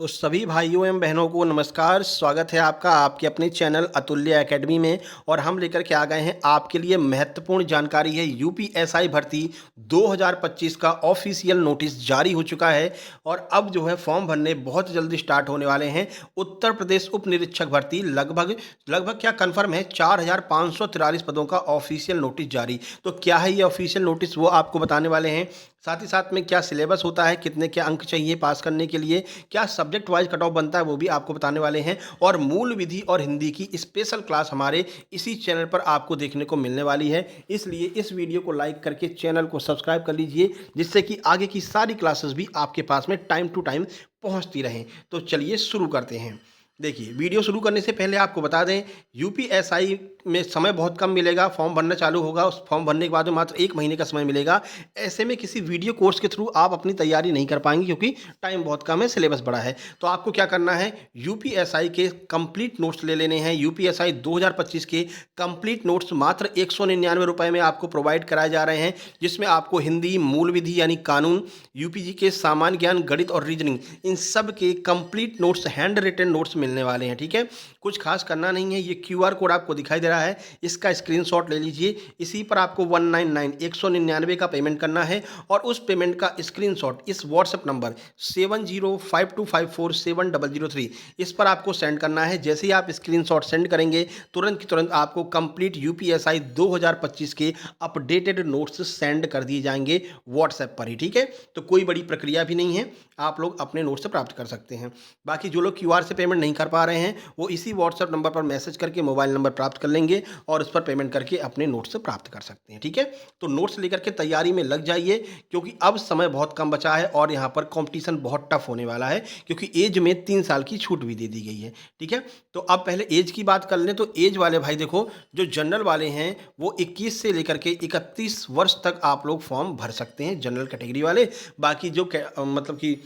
तो सभी भाइयों एवं बहनों को नमस्कार। स्वागत है आपका आपके अपने चैनल अतुल्य एकेडमी में। और हम लेकर के आ गए हैं आपके लिए महत्वपूर्ण जानकारी है। यूपीएसआई भर्ती 2025 का ऑफिशियल नोटिस जारी हो चुका है और अब जो है फॉर्म भरने बहुत जल्दी स्टार्ट होने वाले हैं। उत्तर प्रदेश उप निरीक्षक भर्ती लगभग लगभग क्या कन्फर्म है 4543 पदों का ऑफिशियल नोटिस जारी। तो क्या है ये ऑफिशियल नोटिस, वो आपको बताने वाले हैं। साथ ही साथ में क्या सिलेबस होता है, कितने क्या अंक चाहिए पास करने के लिए, क्या सब्जेक्ट वाइज कट ऑफ बनता है, वो भी आपको बताने वाले हैं। और मूल विधि और हिंदी की स्पेशल क्लास हमारे इसी चैनल पर आपको देखने को मिलने वाली है। इसलिए इस वीडियो को लाइक करके चैनल को सब्सक्राइब कर लीजिए, जिससे कि आगे की सारी क्लासेस भी आपके पास में टाइम टू टाइम पहुंचती रहें। तो चलिए शुरू करते हैं। देखिए, वीडियो शुरू करने से पहले आपको बता दें, यूपीएसआई में समय बहुत कम मिलेगा। फॉर्म भरना चालू होगा, उस फॉर्म भरने के बाद में मात्र 1 महीने का समय मिलेगा। ऐसे में किसी वीडियो कोर्स के थ्रू आप अपनी तैयारी नहीं कर पाएंगे, क्योंकि टाइम बहुत कम है, सिलेबस बड़ा है। तो आपको क्या करना है, यूपीएसआई के कंप्लीट नोट्स ले लेने हैं। यूपीएसआई 2025 के कंप्लीट नोट्स मात्र 199 रुपये में आपको प्रोवाइड कराए जा रहे हैं, जिसमें आपको हिंदी, मूल विधि यानी कानून, यूपीजी के सामान्य ज्ञान, गणित और रीजनिंग, इन सब के complete notes, handwritten notes मिलने वाले हैं। ठीक है, कुछ खास करना नहीं है। ये क्यूआर कोड आपको दिखाई दे रहा है, इसका स्क्रीनशॉट ले लीजिए। इसी पर आपको 199 का पेमेंट करना है और उस पेमेंट का स्क्रीनशॉट इस व्हाट्सएप नंबर 7052547003 इस पर आपको सेंड करना है। जैसे ही आप स्क्रीनशॉट सेंड करेंगे, तुरंत की तुरंत आपको कंप्लीट यूपीएसआई 2025 के अपडेटेड नोट्स सेंड कर दिए जाएंगे व्हाट्सएप पर ही। ठीक है, तो कोई बड़ी प्रक्रिया भी नहीं है, आप लोग अपने नोट्स से प्राप्त कर सकते हैं। बाकी जो लोग क्यूआर से पेमेंट नहीं कर पा रहे हैं, वो इसी व्हाट्सएप नंबर पर मैसेज करके मोबाइल नंबर प्राप्त कर लेंगे और उस पर पेमेंट करके अपने नोट्स प्राप्त कर सकते हैं। ठीक है, तो नोट्स लेकर के तैयारी में लग जाइए, क्योंकि अब समय बहुत कम बचा है और यहाँ पर कंपटीशन बहुत टफ होने वाला है, क्योंकि एज में 3 साल की छूट भी दे दी गई है। ठीक है, तो अब पहले एज की बात कर लें। तो एज वाले भाई देखो, जो जनरल वाले हैं वो 21 से लेकर के 31 वर्ष तक आप लोग फॉर्म भर सकते हैं, जनरल कैटेगरी वाले। बाकी जो मतलब कि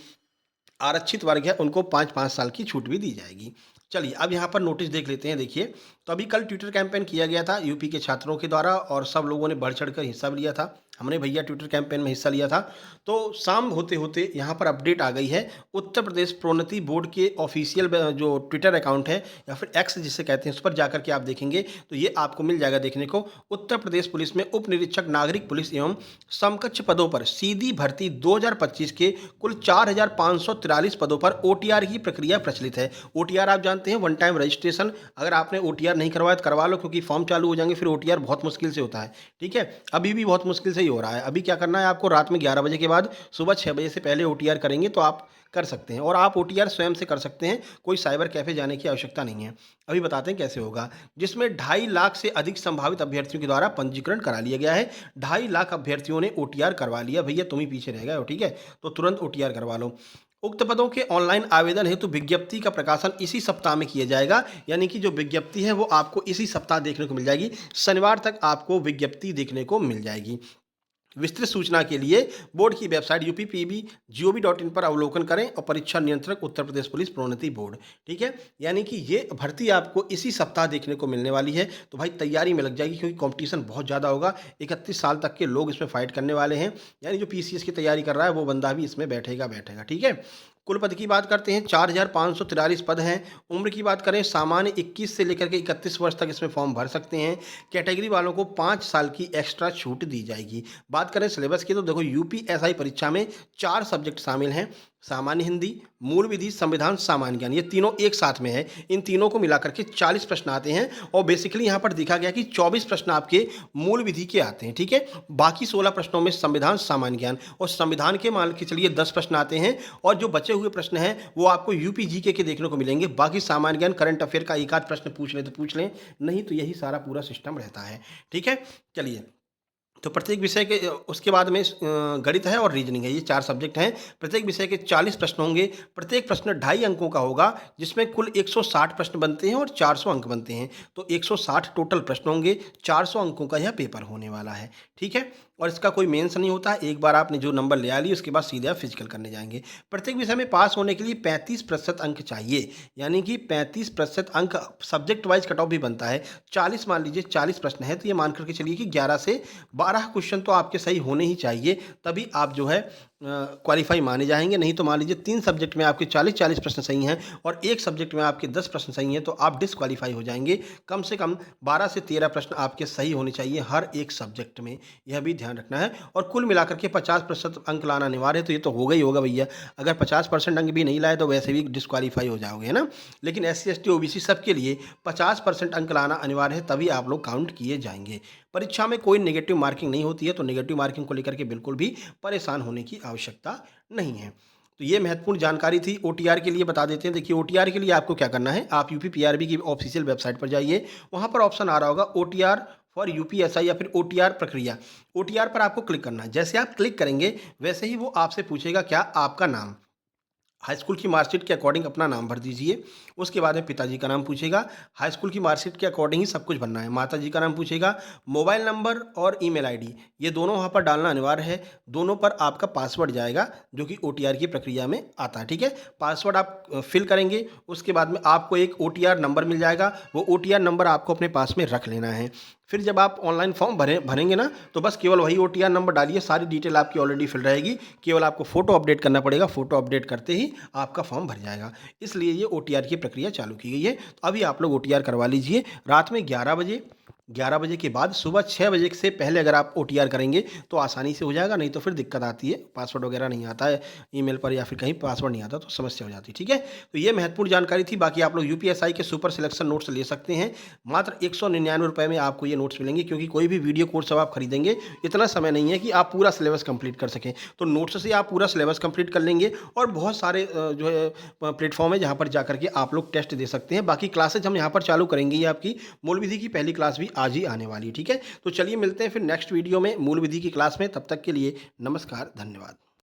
आरक्षित वर्ग है, उनको 5-5 साल की छूट भी दी जाएगी। चलिए अब यहाँ पर नोटिस देख लेते हैं। देखिए, तो अभी कल ट्विटर कैंपेन किया गया था यूपी के छात्रों के द्वारा और सब लोगों ने बढ़ चढ़ कर हिस्सा भी लिया था। हमने भैया ट्विटर कैंपेन में हिस्सा लिया था। तो शाम होते होते यहाँ पर अपडेट आ गई है। उत्तर प्रदेश प्रोन्नति बोर्ड के ऑफिशियल जो ट्विटर अकाउंट है, या फिर एक्स जिसे कहते हैं, उस पर जाकर के आप देखेंगे तो ये आपको मिल जाएगा देखने को। उत्तर प्रदेश पुलिस में उप निरीक्षक नागरिक पुलिस एवं समकक्ष पदों पर सीधी भर्ती 2025 के कुल 4543 पदों पर ओटीआर की प्रक्रिया प्रचलित है। ओटीआर आप जानते हैं, वन टाइम रजिस्ट्रेशन। अगर आपने ओटीआर नहीं करवाया तो करवा लो, क्योंकि फॉर्म चालू हो जाएंगे, फिर ओटीआर बहुत मुश्किल से होता है। ठीक है, अभी भी बहुत मुश्किल से ही हो रहा है। अभी क्या करना है आपको, रात में 11 बजे के बाद सुबह 6 बजे से पहले ओटीआर करेंगे तो आप कर सकते हैं। और आप ओटीआर स्वयं से कर सकते हैं, कोई साइबर कैफे जाने की आवश्यकता नहीं है। अभी बताते हैं कैसे होगा। जिसमें 2.5 लाख से अधिक संभावित अभ्यर्थियों के द्वारा पंजीकरण करा लिया गया है। 2.5 लाख अभ्यर्थियों ने ओटीआर करवा लिया। भैया तुम ही पीछे रह गए हो। ठीक है, तो तुरंत ओटीआर करवा लो। उक्त पदों के ऑनलाइन आवेदन हेतु विज्ञप्ति का प्रकाशन इसी सप्ताह में किया जाएगा। यानी कि जो विज्ञप्ति है वो आपको इसी सप्ताह देखने को मिल जाएगी। शनिवार तक आपको विज्ञप्ति देखने को मिल जाएगी। विस्तृत सूचना के लिए बोर्ड की वेबसाइट uppb.gov.in पर अवलोकन करें और परीक्षा नियंत्रक उत्तर प्रदेश पुलिस प्रोन्नति बोर्ड। ठीक है, यानी कि ये भर्ती आपको इसी सप्ताह देखने को मिलने वाली है। तो भाई तैयारी में लग जाएगी, क्योंकि कंपटीशन बहुत ज़्यादा होगा। 31 साल तक के लोग इसमें फाइट करने वाले हैं। यानी जो पीसीएस की तैयारी कर रहा है वो बंदा भी इसमें बैठेगा। ठीक है, कुल पद की बात करते हैं, 4543 पद हैं। उम्र की बात करें, सामान्य 21 से लेकर के 31 वर्ष तक इसमें फॉर्म भर सकते हैं। कैटेगरी वालों को 5 साल की एक्स्ट्रा छूट दी जाएगी। बात करें सिलेबस की, तो देखो यूपीएसआई परीक्षा में 4 सब्जेक्ट शामिल हैं। सामान्य हिंदी, मूल विधि, संविधान, सामान्य ज्ञान, ये तीनों एक साथ में है। इन तीनों को मिलाकर के 40 प्रश्न आते हैं। और बेसिकली यहाँ पर देखा गया कि 24 प्रश्न आपके मूल विधि के आते हैं। ठीक है, बाकी 16 प्रश्नों में संविधान, सामान्य ज्ञान और संविधान के मान के चलिए 10 प्रश्न आते हैं। और जो बचे हुए प्रश्न हैं वो आपको यूपी जीके के देखने को मिलेंगे। बाकी सामान्य ज्ञान, करंट अफेयर का एक आध प्रश्न पूछ लें तो पूछ लें, नहीं तो यही सारा पूरा सिस्टम रहता है। ठीक है, चलिए, तो प्रत्येक विषय के उसके बाद में गणित है और रीजनिंग है, ये 4 सब्जेक्ट हैं। प्रत्येक विषय के 40 प्रश्न होंगे। प्रत्येक प्रश्न 2.5 अंकों का होगा, जिसमें कुल 160 प्रश्न बनते हैं और 400 अंक बनते हैं। तो 160 टोटल प्रश्न होंगे, 400 अंकों का यह पेपर होने वाला है। ठीक है, और इसका कोई मेंस नहीं होता। एक बार आपने जो नंबर ले आ ली, उसके बाद सीधे आप फिजिकल करने जाएंगे। प्रत्येक विषय में पास होने के लिए 35% अंक चाहिए। यानी कि 35% अंक सब्जेक्ट वाइज कट ऑफ भी बनता है। 40 मान लीजिए 40 प्रश्न है, तो ये मान करके चलिए कि 11 से 12 क्वेश्चन तो आपके सही होने ही चाहिए, तभी आप जो है क्वालिफाई माने जाएंगे। नहीं तो मान लीजिए 3 सब्जेक्ट में आपके 40-40 प्रश्न सही हैं और 1 सब्जेक्ट में आपके 10 प्रश्न सही हैं तो आप डिस्क्वालीफाई हो जाएंगे। कम से कम 12 से 13 प्रश्न आपके सही होने चाहिए हर एक सब्जेक्ट में, यह भी ध्यान रखना है। और कुल मिलाकर के 50% अंक लाना अनिवार्य है, तो ये तो होगा ही होगा भैया। अगर 50% अंक भी नहीं लाए तो वैसे भी डिस्क्वालीफाई हो जाओगे, है ना। लेकिन SC ST OBC सबके लिए 50% अंक लाना अनिवार्य है, तभी आप लोग काउंट किए जाएंगे। परीक्षा में कोई नेगेटिव मार्किंग नहीं होती है, तो नेगेटिव मार्किंग को लेकर के बिल्कुल भी परेशान होने की आवश्यकता नहीं है। तो ये महत्वपूर्ण जानकारी थी। OTR के लिए बता देते हैं। देखिए OTR के लिए आपको क्या करना है, आप UPPRB की ऑफिशियल वेबसाइट पर जाइए, वहाँ पर ऑप्शन आ रहा होगा OTR फॉर UPSI या फिर OTR प्रक्रिया। OTR पर आपको क्लिक करना है। जैसे आप क्लिक करेंगे वैसे ही वो आपसे पूछेगा क्या आपका नाम, हाई स्कूल की मार्कशीट के अकॉर्डिंग अपना नाम भर दीजिए। उसके बाद में पिताजी का नाम पूछेगा, हाई स्कूल की मार्कशीट के अकॉर्डिंग ही सब कुछ भरना है। माताजी का नाम पूछेगा, मोबाइल नंबर और ईमेल आईडी ये दोनों वहाँ पर डालना अनिवार्य है। दोनों पर आपका पासवर्ड जाएगा जो कि OTR की प्रक्रिया में आता है, ठीक है। पासवर्ड आप फिल करेंगे, उसके बाद में आपको एक OTR नंबर मिल जाएगा। वो OTR नंबर आपको अपने पास में रख लेना है। फिर जब आप ऑनलाइन फॉर्म भरेंगे ना, तो बस केवल वही OTR नंबर डालिए, सारी डिटेल आपकी ऑलरेडी फिल रहेगी। केवल आपको फ़ोटो अपडेट करना पड़ेगा, फ़ोटो अपडेट करते ही आपका फॉर्म भर जाएगा। इसलिए ये OTR की प्रक्रिया चालू की गई है। तो अभी आप लोग OTR करवा लीजिए। रात में 11 बजे के बाद सुबह 6 बजे से पहले अगर आप OTR करेंगे तो आसानी से हो जाएगा, नहीं तो फिर दिक्कत आती है। पासवर्ड वगैरह नहीं आता है ईमेल पर या फिर कहीं पासवर्ड नहीं आता तो समस्या हो जाती है, ठीक है। तो ये महत्वपूर्ण जानकारी थी। बाकी आप लोग UPSI के सुपर सिलेक्शन नोट्स ले सकते हैं। मात्र 199 रुपये में आपको ये नोट्स मिलेंगे, क्योंकि कोई भी वीडियो कोर्स अब आप खरीदेंगे इतना समय नहीं है कि आप पूरा सिलेबस कंप्लीट कर सकें। तो नोट्स से आप पूरा सिलेबस कंप्लीट कर लेंगे। और बहुत सारे जो है प्लेटफॉर्म है जहाँ पर जा करके आप लोग टेस्ट दे सकते हैं। बाकी क्लासेज हम यहाँ पर चालू करेंगे। ये आपकी मूल विधि की पहली क्लास भी आज ही आने वाली है, ठीक है। तो चलिए मिलते हैं फिर नेक्स्ट वीडियो में मूल विधि की क्लास में। तब तक के लिए नमस्कार, धन्यवाद।